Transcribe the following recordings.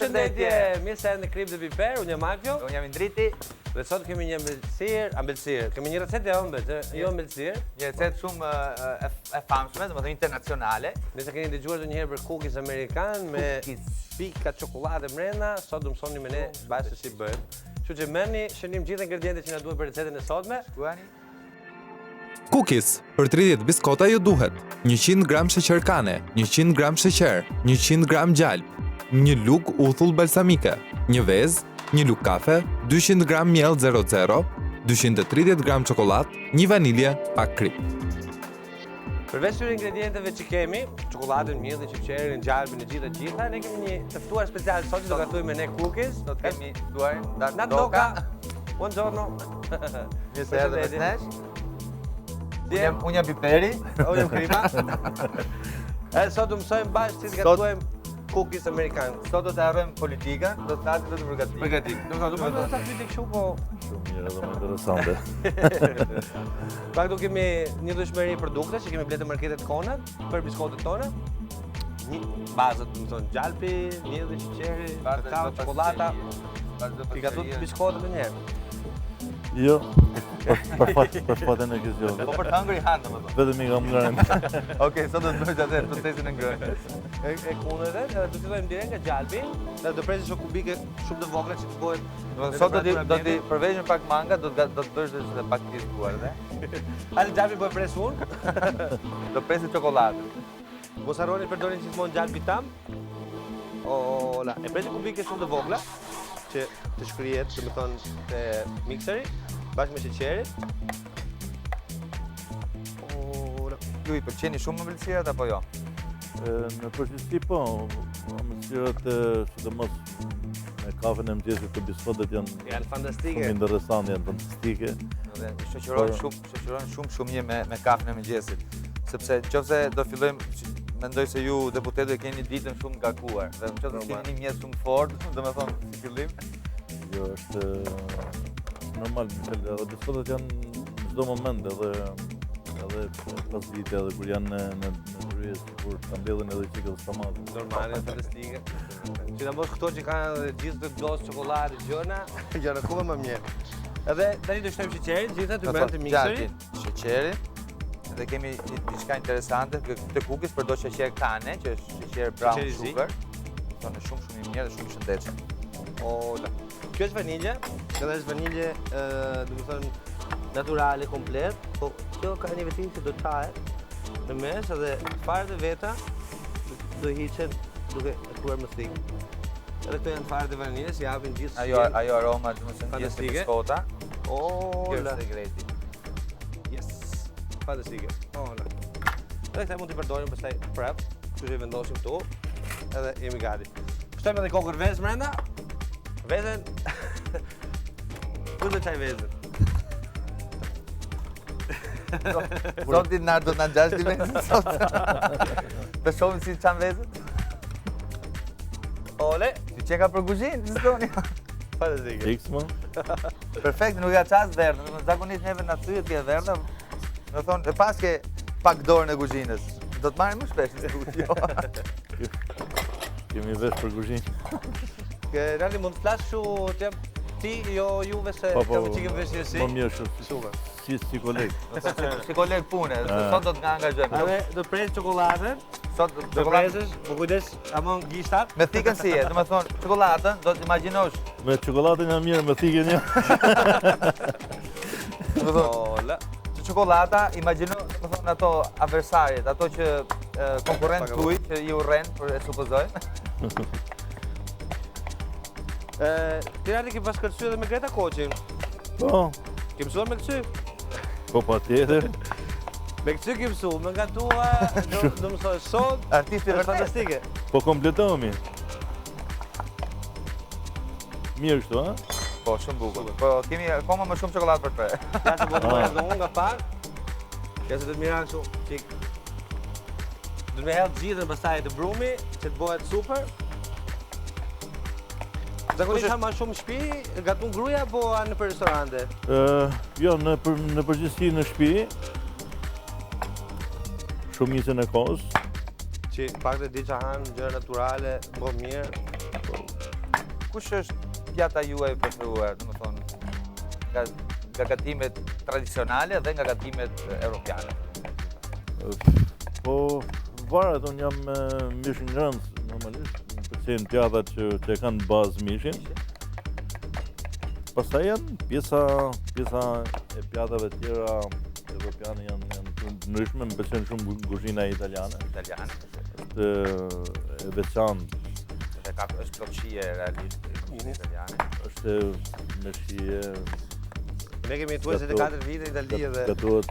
Përshëndetje, mirë se në Krip dhe Piper, unë jam Marko. Unë jam Indriti. Dhe sot kemi një ambelësirë. Kemi një recetë e ëmbël, jo ambelësirë. Një recetë shumë e famshme, domethënë internacionale. Nëse keni dëgjuar ndonjëherë për cookies amerikan me pika çokoladë brenda, sot do mësoni me ne bashkë se si bëhet. Kështu që merrni shënim gjithë ingredientet që na duhen për recetën e sotme. Shkruani. Cookies. Për 30 biskota ju duhet 100 gram sheqer kane, 100 gram sheqer, 100 gram gjalp, 1 lug uthull balsamike, 1 vezë, 1 lug kafe, 200 gram miell 00, 230 gram çokoladë, 1 vanilje, pak krip. Përveç këtyre ingredienteve që kemi, çokoladën, mielin, sheqerin, gjalpin e gjitha, ne kemi një të ftuar special sot që do gatuajmë me ne cookies. Do të kemi ftuar Natdoka. Buongiorno. Mirë se erdhe me nesh. Unë jam Piperi. Unë jam Kripa. Sot do mësojmë bashkë si të gatuajmë cookies amerikan. Sot do të harrojmë politikën, do të flasim vetëm për gatimin. Për gatimin. Do të ta pyeti kështu po. Shumë mirë dhe më interesante. Pak do kemi një dëshmëri produkte që kemi blerë në marketet tona për biskotet tona. Një bazë, do të thonë gjalpi, mielli, sheqeri, kakao, çokolata. Ti gatuat biskotet ndonjëherë? Jo, për fatën e kësaj gjë. Po për të hëngri han domethënë. Vetëm i kam ngrënë. Okej, sot do të bëjmë atë procesin e ngrënies. E kundërta, do të fillojmë direkt nga gjalpi, dhe do presim shumë kubike shumë të vogla që të bëhet. Sot do të përveçëm pak manga, do të bësh edhe pak të zgjuar dhe. Hajde gjalpi po e pres unë. Do presim çokoladën. Mos harroni përdorni gjithmonë gjalpi tam. Ola, e presim kubike shumë të vogla që të shkrihet, domethënë te mikseri bashkë me sheqerin. Ju i pëlqeni shumë ëmbëlsirat apo jo? Në përgjithësi po, ëmbëlsirat sidomos me kafen e mëngjesit të biskotet Janë fantastike. Shumë interesante, janë fantastike. Dhe shoqërojnë shumë mirë me kafen e mëngjesit. Sepse nëse do fillojmë, mendoj se ju deputetët e keni ditën shumë gakuar. Dhe nëse keni një mjet shumë fort, domethënë si fillim. Jo, është normal, edhe biskotet janë në çdo moment, edhe pas vite, edhe kur janë në rrjes, kur ta mbellin edhe çikëll stomak. Normale, fantastike. Sidomos këto që kanë gjithë të dosë çokoladë, gjëna, janë akoma më mirë. Edhe tani do shtojmë sheqerin, gjithë aty brenda të mikserit. Sheqerin. Dhe kemi diçka interesante, këtë cookies përdo sheqer kane, që është sheqer brown sugar. Thonë shumë i mirë dhe shumë i shëndetshëm. Ola. Kjo është vanilje, edhe është vanilje, domethënë natyrale komplet, po kjo ka një vetësi që do të hahet në mes edhe farët e veta do hiqen duke ethuar më thikë. Edhe këto janë farët e vaniljes, japin gjithë ajo aroma domethënë gjithë biskota. Ola. Kjo është sekreti. Fantastike. Ola. Dhe këta mund t'i përdorim pastaj prap, kështu që i vendosim këtu, edhe jemi gati. Shtojmë edhe kokër vezë brenda. Vezën. Ku do çaj vezën? Sot do të na gjash ti vezën sot. Të shohim si çan vezën. Ole, ti çeka për kuzhinë, zgjoni. Fantastike. Fiks më. Perfekt, nuk ja ças verdhën, zakonisht neve na thyet ti verdha. Do thonë, e pas ke pak dorën e kuzhinës. Do të marrim më shpesh në studio. Kemi vesh për kuzhinë. Rali mund të flas kështu ti, jo juve se kam çikën veshësi. Po mirë shumë. Super. Si koleg. Si koleg pune, sot do të nga angazhojmë. Edhe do pres çokoladën. Sot do presësh, po kujdes amon gishtat. Me thikën si e, domethënë çokoladën do të imagjinosh. Me çokoladën e mirë, me thikën jo. Ola. Çokolada, imagjino, domethënë ato adversarit, ato që konkurrentë tuaj që i urren, për e supozoj. Ti rani ke pas kërcyer edhe me Greta Koqin? Po. Ke mësuar me kërcy? Po patjetër. Me kërcy ke mësuar, me gatua, do mësoj sot. Artisti vërtet fantastike. Po kompletohemi. Mirë kështu, ha? Po, shumë bukur. Po, kemi akoma më shumë çokoladë për të. Ja se po të bëjë edhe unë nga parë. Ja se do të miran kështu, çik. Do të më hedh gjithën pastaj të brumi, që të bëhet super. Zakonisht ha më shumë në shtëpi, gatun gruaja apo në për restorante? Jo, në përgjithësi në shtëpi. Shumicën e kohës. Që pak të di që hanë gjëra naturale, bo mirë. kush është pjata juaj e preferuar, domethënë nga gatimet tradicionale dhe nga gatimet europiane? Po, varet, unë jam mish ngrënës, normalisht, më pëlqejnë pjatat që kanë bazë mishin. Pastaj janë pjesa e pjatave tjera evropiane janë shumë ndryshme, më pëlqen shumë kuzhina italiane. Është e veçantë. Është plot shije realisht italiane. Është me shije. Ne kemi jetuar 24 vite në Itali dhe gatuhet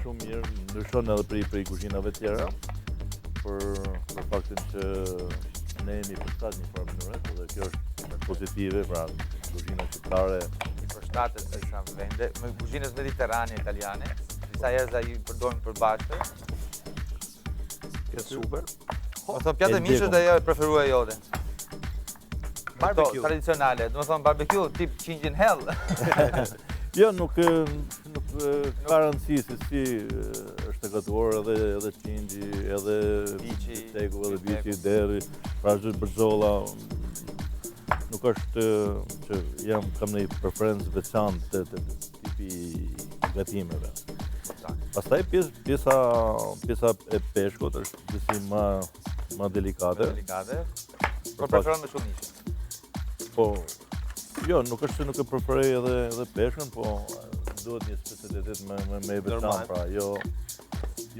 shumë mirë, ndryshon edhe prej kuzhinave tjera, për faktin që ne jemi përshtat një farë mënyre, dhe kjo është pozitive, pra kuzhina shqiptare. I përshtatet në disa vende, me kuzhinës mediterrane italiane, disa herë i përdorin përbashkë. Kjo super. Do të thonë pjatë e mishës dhe ajo e preferuar jote. Barbecue. Tradicionale, do të thonë barbecue tip Qingjin hell. Jo, nuk ka rëndësi se si është e gatuar edhe qingji, edhe bifteku, edhe biçi, deri, pra është bërzolla. Nuk është që kam një preferencë veçantë të tipi gatimeve. Pastaj pjesa e peshkut është disi ma delikate. Por preferon me shumë mish. Po, jo, nuk është se nuk e preferoj edhe peshkën, po duhet një specialitet me e veçantë, pra, jo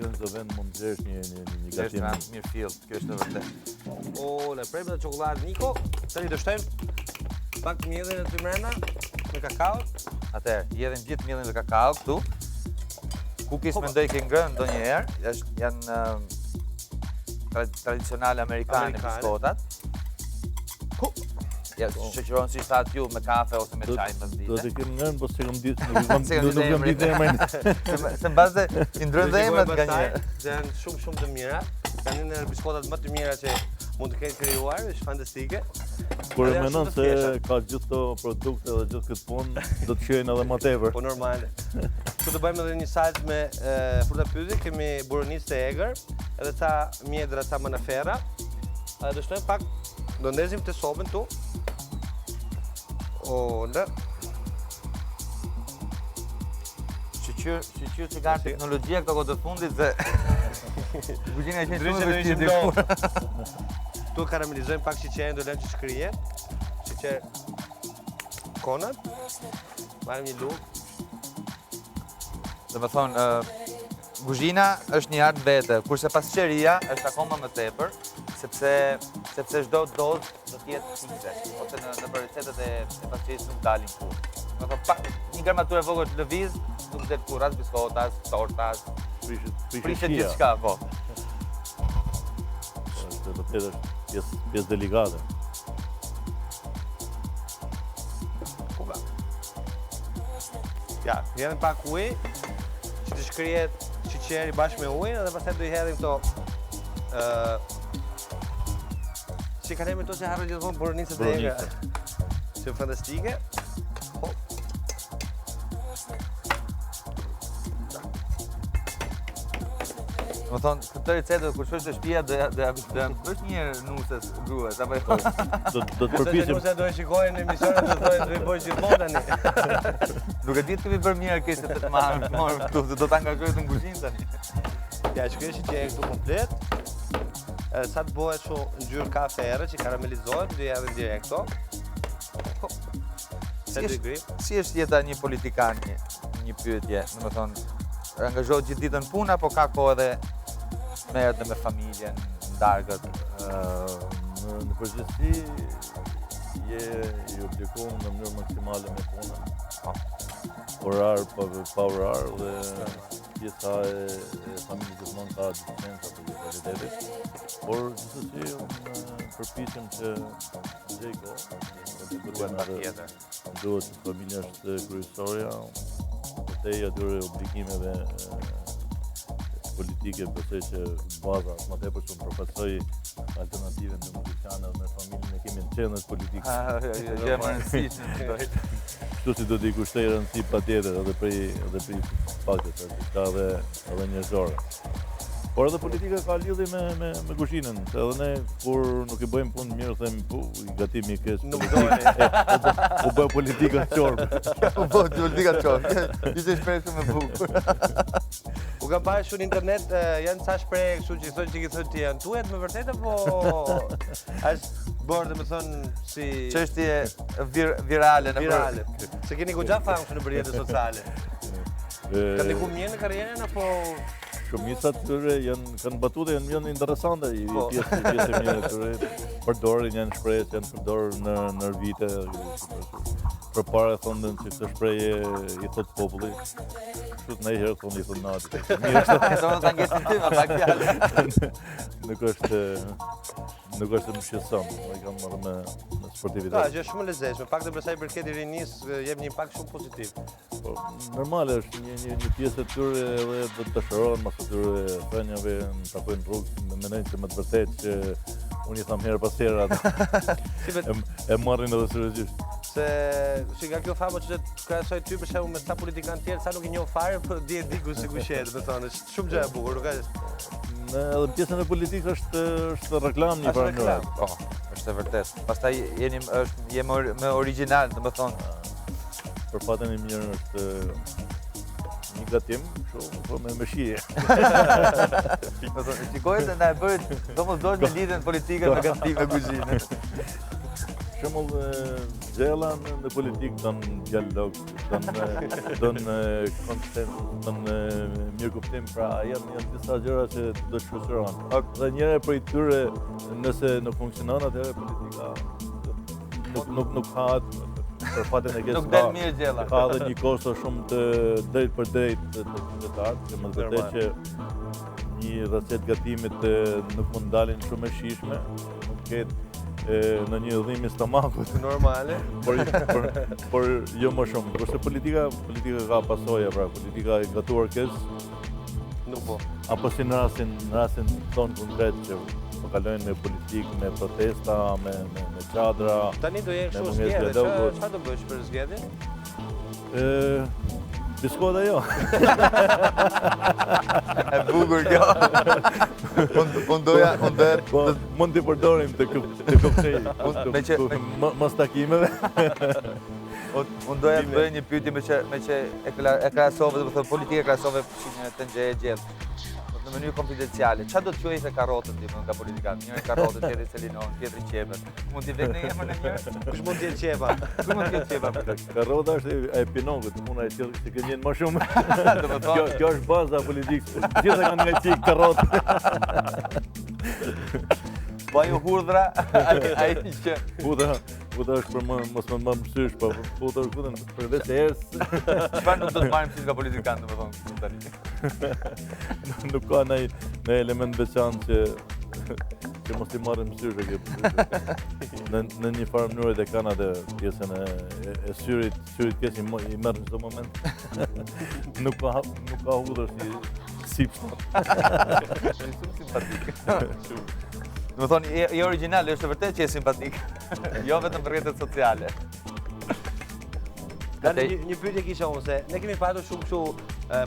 në çdo vend mund të gjesh një gatim. Mirë fill, kjo është e vërtetë. O, le premte të çokoladë Niko, tani do shtojmë pak mjellin e ty mrena me kakao. Atëherë, jedhin gjithë mielin dhe kakao këtu. Cookies mendoj ke ngrënë ndonjëherë, janë tradicionale amerikane biskotat. Ja, shoqëron si thatë ju me kafe ose me çaj pas dite. Do të kem ngrënë, po se kam ditë, nuk kam ditë emrin. Se mbase i ndrojnë dhe emrat nga një. Janë shumë të mira. Janë një biskotat më të mira që mund të kenë krijuar, është fantastike. Kur e menon se ka gjithë këto produkte dhe gjithë këtë punë, do të shijojnë edhe më tepër. Po normale. Këtu do bëjmë edhe një salcë me fruta pyetje, kemi buronicë të egër, edhe ca mjedra, ca manafera. Edhe do shtojmë pak, do ndezim të sopën tu. Ola. Shqyr që ka teknologjia këto kohë të fundit dhe kuzhina qenë shumë e vështirë. Tu karamelizojmë pak sheqerin, do lëmë që shkrije. Sheqer konat. Marrim një lugë. Dhe me thonë, kuzhina është një artë vete, kurse pasqeria është akoma më tepër, sepse çdo dozë do të jetë fikse, ose në recetat e pasqerisë nuk dalin kurrë. Do të thonë, një gramaturë e vogël lëviz nuk del kurrë as biskotas, tortas, prishet gjithçka, po. Është vërtet është pjesë delikate. Kuba. Ja, vjen pak ujë, që të shkrihet sheqeri bashkë me ujin, edhe pastaj do i hedhim këto që kanë me to që harro gjithmonë buronicët e egër. Që fantastike. Më thonë, këtë recetë kur shkosh në shtëpi do bësh një herë nusës gruas apo jo? Do të përpiqem. Nëse do e shikojnë në emisionin do thonë do i bëj gjithmonë tani. Nuk e di të kemi bërë mirë kështu të marrë këtu, do ta angazhoj në kuzhinë tani. Ja, shkreshi që e këtu komplet. Sa të bëhet që ngjyrë kafe erë që karamelizohet, do javë direkt to. Si është jeta një politikan, një pyetje, domethënë, angazhohet gjithë ditën punë apo ka kohë edhe merret me familjen, ndargët? Në përgjithësi je i obliguar në mënyrë maksimale me punën. Orar pa orar dhe pjesa e familjes gjithmonë ka distanca për realitetin. Por gjithsesi unë përpiqem që gjej kohë. Duhet që familja është kryesorja, përtej atyre obligimeve politike, përtej që baza, më tepër që më përfaqësoj alternative në muzikane dhe me familjen e kemi në qendër politike. Jo më rëndësishme. Kështu si do t'i kushtoj rëndësi patjetër edhe prej faktit, ka edhe njerëzore. Por edhe politika ka lidhje me kuzhinën, se edhe ne kur nuk i bëjmë punë mirë themi po i gatimi i keq. Nuk dojnë. U bë politika qorbe. U bë politika qorbe. Ishte shprehje shumë e bukur. U kam parë shumë në internet, janë ca shprehje kështu që i thonë që i thonë ti janë tuajt me vërtetë apo është bërë domethënë si Çështje virale në virale. Se keni goxha famshëm në rrjetet sociale. Kanë ndikuar mirë në karrierën apo Shumica të tyre kanë batuta janë interesante, pjesë e mirë të tyre përdorin janë shprehje që janë përdorur në vite. Përpara thonë që këtë shprehje i thot populli. Kështu në herë thonë i thot nati. mirë. Do ta ngjesin ty me pak fjalë. Nuk është më shqetëson, ai kam marrë me sportivitet. Ka, gjë shumë e lezetshme, pak të sa i përket i rinisë jep një impakt shumë pozitiv. Po, normale është një pjesë e tyre edhe do të dëshirohen mas atyre thënieve në takojnë rrugë, mendojnë që më të vërtetë që unë i tham herë pas here atë. E marrin edhe seriozisht. Se nga kjo famo që të krahasoj ty për shembull me sa politikanë tjerë, sa nuk i njoh fare, por di diku si kushet, do thonë, është shumë gjë e bukur, nuk është. Edhe pjesën e politikës është reklam një farë mënyrë. Po, është e vërtetë. Pastaj jemi më origjinal, domethënë. Për fatin e mirë është një gatim, kështu po me shije. Shikoj se na e bëri domosdoshmë në lidhjen politike me gatime kuzhinë. Shembull gjella në politikë don dialog, don konsensus, don mirëkuptim, pra janë disa gjëra që do të shoqërohen. Dhe njëra prej tyre nëse nuk funksionon atëherë politika nuk ka për fatin e keq. Nuk del mirë gjella. Ka edhe një kosto shumë të drejt për drejt të tartë, që më vërtet që një racet gatimit nuk mund dalin shumë e shishme, nuk ketë në një udhim i stomakut Normale. por jo më shumë. Kurse politika ka pasoja, pra politika e gatuar keq Nuk po. apo si në rastin ton konkret që po kalojnë me politikë, me protesta, me çadra. Tani do jenë kështu me mungesë zgjedhje, dialogu. çfarë do bësh për zgjedhjen? Biskota jo. E bukur kjo. Unë doja Po, mund t'i përdorim të koktejl. Mos takimeve. Unë doja të bëj një pyetje me që e krahasove, domethënë politika e krahasove fshinjen e Tenxheje gjellë. Në mënyrë konfidenciale, çfarë do të quajë se karrotën ti nga politikanë? Njëri karrotë, tjetri Selinon, tjetri qepët. Mund t'i vek në emër në njëri? Kush mund të jetë qepa? Ku mund të jetë qepa? Karrota është e pinokut, puna e tillë që gënjen më shumë. Domethënë, Kjo është baza e politikës. Gjithë kanë nga çik karrotë. po ajo hurdhra, ai që Puta është për mos më marr mësysh, po puta është për vetë erës. çfarë nuk do të marrim si nga politikanë, domethënë tani. Nuk ka ndonjë element veçantë që mos i marrim mësysh e kjo. Në një farë mënyrë dhe kanë atë pjesën e syrit keq i merr në çdo moment. Nuk ka hudhër si Është shumë simpatik. Domethënë, je origjinal, është vërtet që je simpatik. Jo vetëm për rrjetet sociale. Tani një pyetje kisha unë se ne kemi patur shumë kështu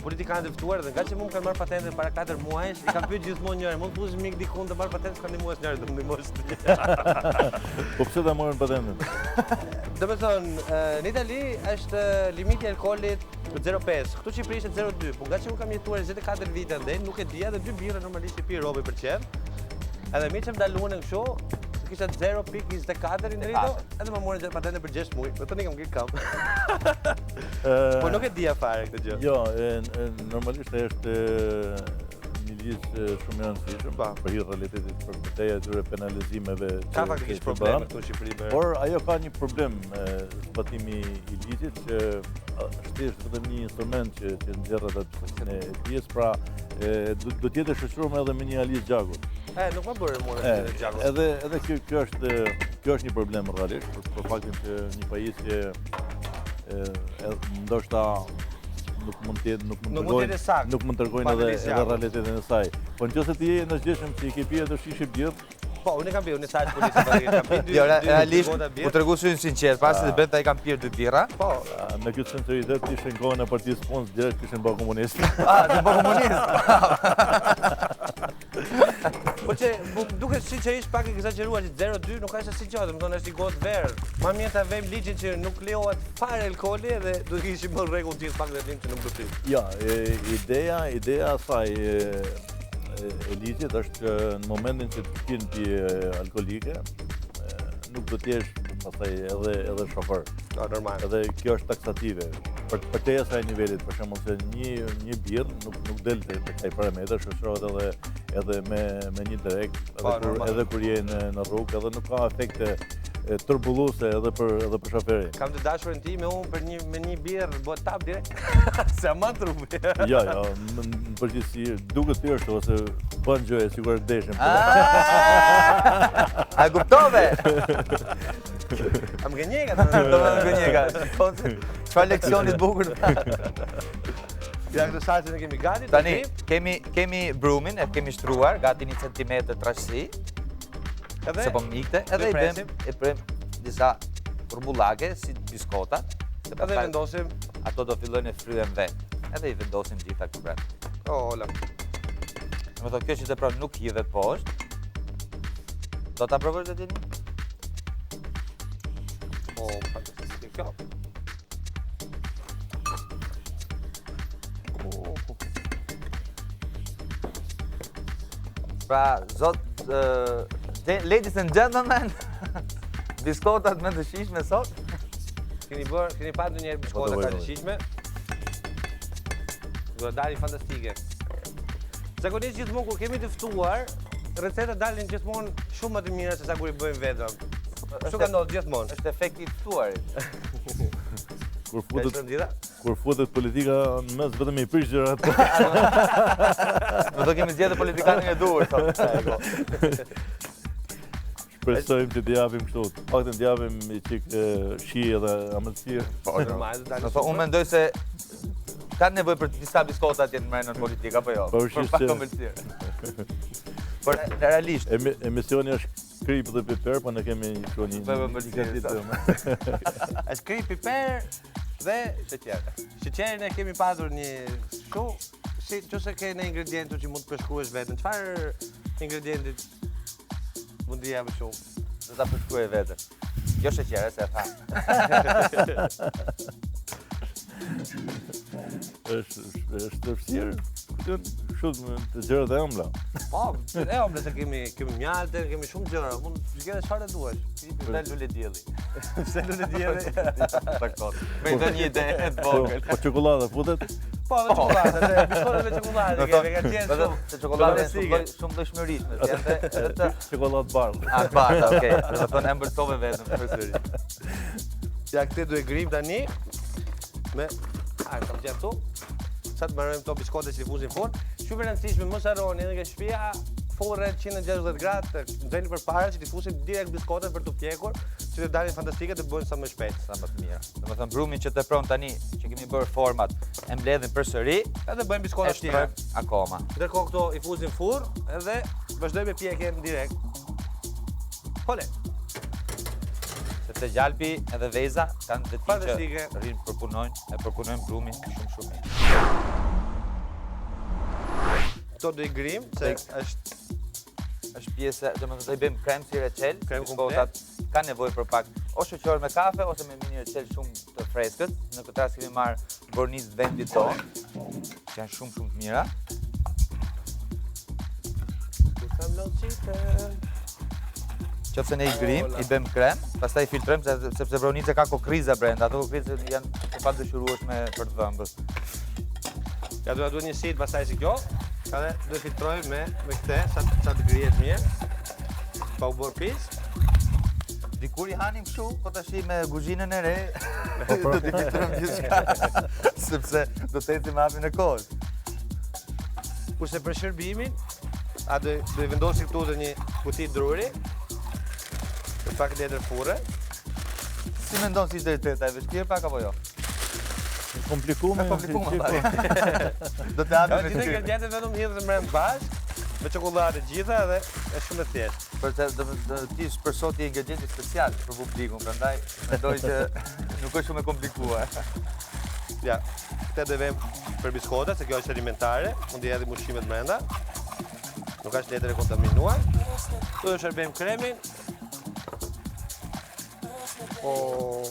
politikanë të ftuar dhe nga që më kanë marrë patentën para 4 muajsh, i kam pyetur gjithmonë njëri, mund të thuash mik dikun të marr patentën s'ka ndihmuar njëri, do ndihmosh ti. Po pse ta marrin patentën? Domethënë, në Itali është limiti i alkoolit 0.5, këtu në Shqipëri është 0.2, por nga që unë kam jetuar 24 vite ndaj, nuk e dija dhe 2 birra normalisht i pi robi për qef. Edhe mirë që më daluan kështu, kisha 0.24 i ndrito, edhe më morën patentën për 6 muaj. Do tani kam ngrit kam. Po nuk e dija fare këtë gjë. Jo, normalisht është një ligj shumë i rëndësishëm për hir realitetit, për betejë atyre penalizimeve. Ka faktikisht probleme këtu në Shqipëri. Por ajo ka një problem zbatimi i ligjit që është thjesht vetëm një instrument që nxjerr atë procesinë e pjesë, pra do të jetë shoqëruar edhe me një alij gjagut. Nuk më bërë mua në gjagut. Edhe kjo është një problem realisht, për faktin që një pajisje ndoshta nuk mund të tregojnë edhe realitetin e saj. Po nëse ti je në zgjedhshëm që i ke pirë ato shishe bjell. Po, unë kam pirë, unë sa është policia, kam pirë 2 realisht, u tregu sy sinqert, pasi të bënt ai kam pirë 2 birra. Po, me këtë sinceritet ishin kohën e partisë punës, direkt kishin bërë komunist. Të bërë komunist. Po që duket sinqerisht pak egzageruar që 0-2 nuk ka ishte si qatë, më thonë është i gotë verë. Ma mirë ta vejmë ligjin që nuk lejohet fare alkooli dhe du të kishim bërë rregull gjithë pak dhe dim që nuk do prit. Ja, ideja asaj e ligjit është që në momentin që të shkin pije alkolike, nuk do t'jesh pastaj edhe shofer. Normal. Edhe kjo është taksative. Për te asaj nivelit, për shembull se një birë nuk del te kësaj parametër, shoqërohet edhe me një direkt, edhe kur je në rrugë, edhe nuk ka efekte turbulluese edhe për shoferin. Kam të dashurin ti me unë me një birë bëhet tap direkt. Se aman trupi. Ja, në përgjithësi duket thjesht ose bën gjë sikur deshim. A kuptove? Am gënjega Do më gënjega. Çfarë leksioni të bukur. Ja këtë salcën e kemi gati. Tani kemi brumin, e kemi shtruar gati 1 centimetër trashësi. Se po mikte, edhe i prem disa turbullake si biskota. Edhe vendosim. Ato do fillojnë e fryen vetë. Edhe i vendosim gjitha këtu brenda. Ola. Me thonë, kjo që të pranë nuk hidhet poshtë. Do ta provosh dhe tini? Po, fantastike kjo. Pra, ladies and gentlemen, biskotat me të shishme sot. Keni pa ndonjëherë biskota ka të shishme. Do dalin fantastike. Zakonisht gjithmonë kur kemi të ftuar, recetat dalin gjithmonë shumë më të mira se sa kur i bëjmë vetëm. Kështu ka ndodhur gjithmonë. Është efekti i ftuarit. Kur futet politika në mes vetëm i prish gjërat. Do kemi zgjedhur politikanin e duhur sot. Shpresojmë që t'i japim kështu, paktën t'i japim një çik shi edhe amëlsirë. Po, normal do dalin. Unë mendoj se ka nevojë për disa biskota të jenë mbrojnë në politikë apo jo? Për pak amëlsirë. Por realisht emisioni është krip dhe piper, po ne kemi një Është krip, piper dhe sheqer. Sheqerin e kemi pasur një kështu, si nëse ke në ingredientu që mund të përshkruash vetën. Çfarë ingredientit mund t'i japë shumë? Do ta përshkruaj vetën. Jo sheqer, se e tha. Është vështirë, shumë të gjërat e ëmbla. Po, e ëmbla se kemi mjalte, kemi shumë gjëra, mund të zgjedhësh çfarë duash. Pse lule dielli? Pse lule dielli? Dakor. Me një ide të vogël. Po çokoladë futet? Po, me çokoladë, se biskotat me çokoladë kemi gatier shumë. Se çokoladë shumë llojshmërisht, edhe të çokoladë bardhë. Ah, bardhë, okay. Do të thonë embërtove vetëm përsëri. Ja këtë do e grim tani me kam gjetur këtu. Sa të mbarojmë këto biskote që i fuzin furr. Shumë e rëndësishme, mos harroni edhe nga shtëpia furret 160 gradë, nxjeni përpara që t'i fusim direkt biskotet për t'u pjekur, që të dalin fantastike të bëjnë sa më shpejt, sa më të mira. Domethënë brumin që të pron tani, që kemi bërë format, e mbledhim përsëri, edhe bëjmë biskota të tjera akoma. Ndërkohë këto i fuzin furr edhe vazhdojmë pjekjen direkt. Hole. Sepse gjalpi edhe veza kanë detyr që rrinë përpunojnë brumin shumë mirë. Këto do i grim, se është pjesë, domethënë do i bëjmë krem si recel, komplet. Ka nevojë për pak o shoqëror me kafe ose me mini recel shumë të freskët. Në këtë rast kemi marrë bornizë të vendit tonë, që janë shumë të mira. Qofse ne i grim, i bëjmë krem, pastaj i filtrojmë sepse bornizë ka kokriza brenda, ato kokriza janë të padëshirueshme për të dhëmbët. Ja duhet një sit pastaj si kjo, edhe do e filtrojmë me këtë, sa të grihet mirë, pa u bërë pis. Dikur i hanim kështu, po tash me kuzhinën e re, do t'i filtrojmë gjithçka, sepse do të ecim me hapjen e kohës. Kurse për shërbimin, do i vendosim këtu dhe një kuti druri, për pak letër furre. Si mendon si ishte receta, e vështirë pak apo jo? Komplikume. Do të hapim me ty. Ti gjatë vetëm hidhet mbrëm bashkë, me çokoladë gjitha dhe është shumë e thjeshtë. Për të ti shpërsoti ingredienti special për publikun, prandaj mendoj që nuk është shumë e komplikuar. Ja, këtë do vëmë për biskota, se kjo është alimentare, mund të hedhim ushqimet brenda. Nuk është letër e kontaminuar. Tu e shërbejmë kremin.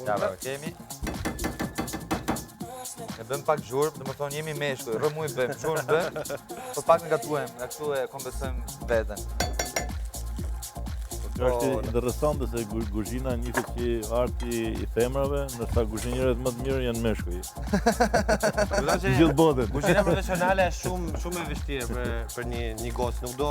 Ja, bra, kemi. E bëm pak zhurmë, dhe më thonë jemi meshkuj, rëmuj bëm, zhurmë bëm, po pak nga këtu e kompensojmë veten. Kjo është interesante se kuzhina njihet si arti i femrave, ndërsa kuzhinierët më të mirë janë meshkuj. Gjithë botën. Kuzhina profesionale është shumë e vështirë për një gocë, nuk do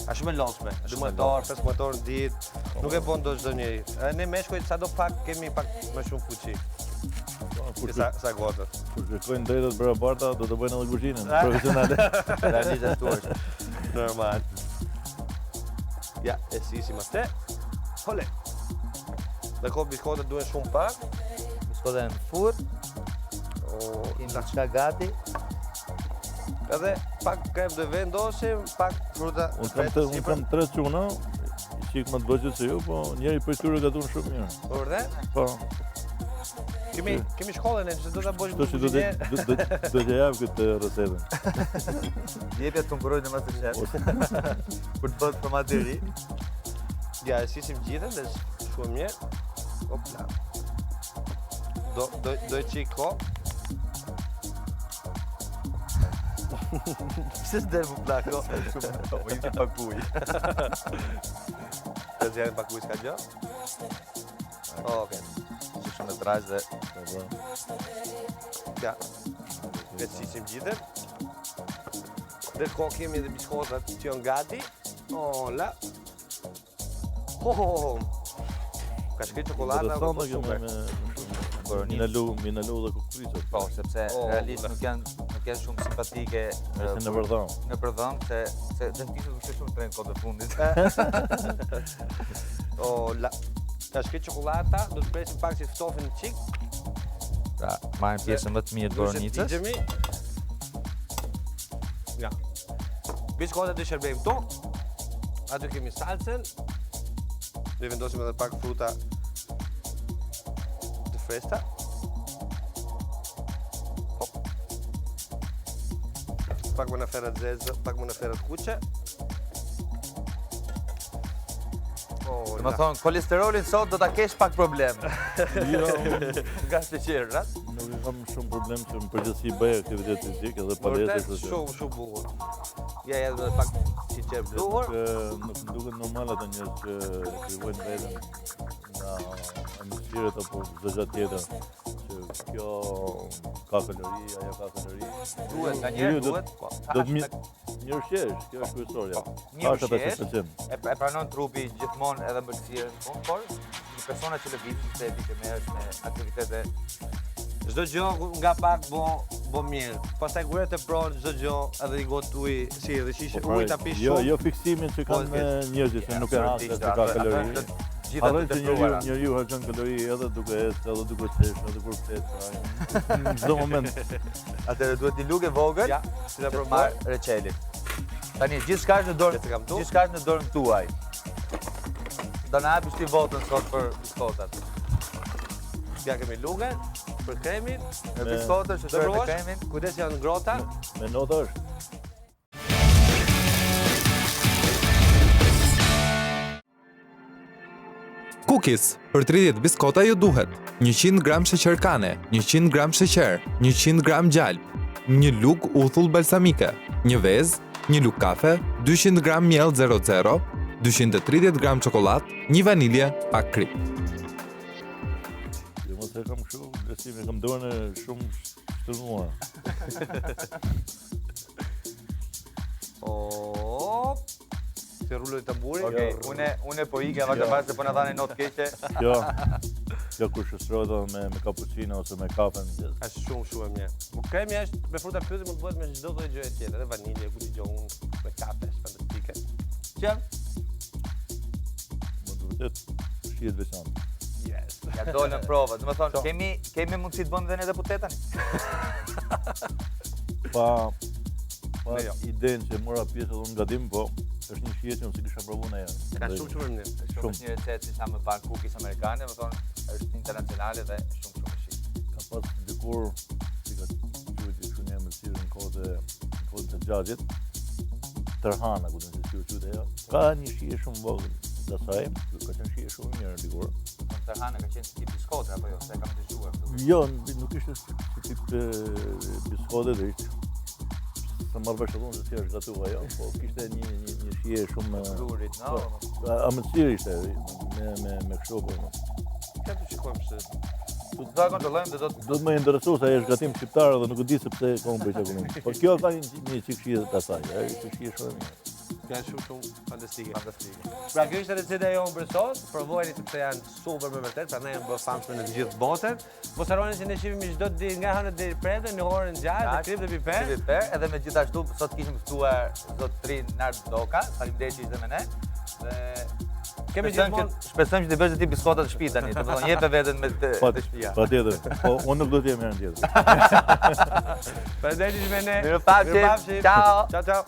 është shumë e lodhshme. 12 orë, 15 orë në ditë, nuk e bën çdo njeri. Ne meshkujt sado pak kemi pak më shumë fuqi. Sa gotët. Kur kërkojnë drejtat barabarta, do të bëjnë edhe kuzhinën profesionale. Realisht ashtu është. Normal. Ja, e sisim atë. Hole. Dhe ko biskotët duhen shumë pak. Biskotët e në furr. Kemi qka gati. Edhe pak krem dhe vendosim, pak fruta. Unë kam 3 çuna, qik më të bëgjët se ju, po njeri për tyre gatunë shumë mirë. Po vërtet? Po. Kemi shkollën e që do të bëjmë Kështu që do t'ja javë këtë resetën. Jepja të konkurojnë në MasterChef. Kur të bëtë formateri. Ja, e sisim gjithën dhe shumë mirë. Opla. Do e qik ko. Pse s'del më plako? Shumë, më jemi pak buj. Të zjarën pak buj s'ka gjë? Okej. Që shumë e trajsh dhe... Ja, e sisim gjithën. Dhe ko kemi edhe biskotat që janë gati. Ola. Ka shkrit çokoladë apo super. Minalu dhe kukuricët. Po, sepse realisht nuk janë shumë simpatike në përdhëm. Në përdhëm, se dentistët më shumë trenë kohë të fundit. Ola. Ka shkrit çokolata, do të presim pak si ftofin në qik. Pra, marrim pjesën më të mirë të boronicës. Ja. Biskotat e shërbejmë këtu. Aty kemi salcën. Ne vendosim edhe pak fruta të freskëta. Hop. Pak më në ferrat zezë, pak më në ferrat kuqe. Dhe më thonë, kolesterolin sot do t'a kesh pak problem. Jo, Nga sheqer, rat? nuk kam shumë problem që më përgjithësi bëj aktivitet fizik edhe palesër. Vërtet shumë bukur. Ja, edhe pak sheqer bluar. Nuk më duket normal ata njerëz që krivojnë veten nga amësiret apo çdo gjë tjetër. Që kjo ka kalori, ajo ka kalori. Duhet, nga njerë duhet. Do të mirë shesh, kjo është kryesorja. Mirë shesh, e pranon trupi gjithmonë edhe mbërësirën në fund, por një persona që lëvizin se e di që merresh me aktivitete. Çdo gjë nga pak bo mirë. Pastaj kur e tepron çdo gjë edhe i got ujë, si edhe shishe ujë ta pish shumë. Jo fiksimin që kanë njerëzit që nuk e hanë se ka kalori. Arrën që njeriu harxhon kalori edhe duke ecë, edhe duke qesh, edhe kur flet. Në çdo moment. Atëherë duhet një lugë e vogël, si ta provoj marr reçelin. Tani gjithçka është në dorën tuaj. Do na hapish ti votën sot për biskotat. Ja kemi lugën për kremin, Me biskotat, shoqëroj me kremin. Kujdes janë ngrota. Me nota është. Cookies, për 30 biskota ju duhet 100 gram sheqer kane, 100 gram sheqer, 100 gram gjalp, një lug uthull balsamike, një vezë, një lug kafe, 200 gram miell 00, 230 gram çokoladë, një vanilje, pak krip. Jo mos e kam kështu, besim e kam dorën e shumë shturmuar. Se rulloj tamburi. Okej, une po ike avash se po na dhani not keqe. Kjo kur shoqërohet edhe me cappuccino ose me kafe në mëngjes. Është shumë e mirë. Po kremi është me fruta pyetje mund të bëhet me çdo lloj gjëje tjetër, edhe vanilje, ku dëgjon me kafe, është fantastike. Që? Më vërtet shihet veçantë. Yes. Ja dole në prova, do të thonë, kemi mundësi të bëjmë dhe ne deputetani? Pa idenë që mora pjesë edhe në gatim, po është një shije që unë si kisha provu në herë. Ka shumë e mirë. Shumë është një recetë si sa më parë cookies amerikane, do të thonë, është internacionale dhe shumë e shit. Ka pas dikur, si ka quhet që ne më sirën në kohët e xhaxhit. tërhana, ku të në qytet ajo. Ka një shije shumë vogël të asaj, ka qenë shije shumë mirë dikur. Tërhana ka qenë tip biskote apo jo, se e kam dëgjuar këtu. Jo, nuk ishte si tip biskote, dhe ishte se marrë vesh se si është gatuar ajo, po kishte një shije shumë Lurit, no? amëlsirë ishte me kështu po. Ka të shikojmë se Do ta kontrollojmë dhe do të Do të më interesu se ai është gatim shqiptar dhe nuk e di se pse ka unë bëj çka unë. Por kjo ka një çik shije të asaj, ai është shije shumë e mirë. ka shumë fantastike. fantastike. Pra kjo ishte receta jonë për sot, provojeni sepse janë super me vërtet, prandaj janë bërë famshme në të gjithë botën. Mos harroni se ne shihemi çdo ditë nga hënët deri prete në orën 6 në Krip dhe Piper. Edhe me gjithashtu sot kishim ftuar zotrin Nard Doka, faleminderit që ishte me ne. Dhe kemi shpresojmë që të bësh ti biskota të shtëpi tani, domethënë jepe veten me të shtëpia. Patjetër. Po unë nuk do të jem herën tjetër. Faleminderit që me ne. Mirupafshim. Ciao. Ciao ciao.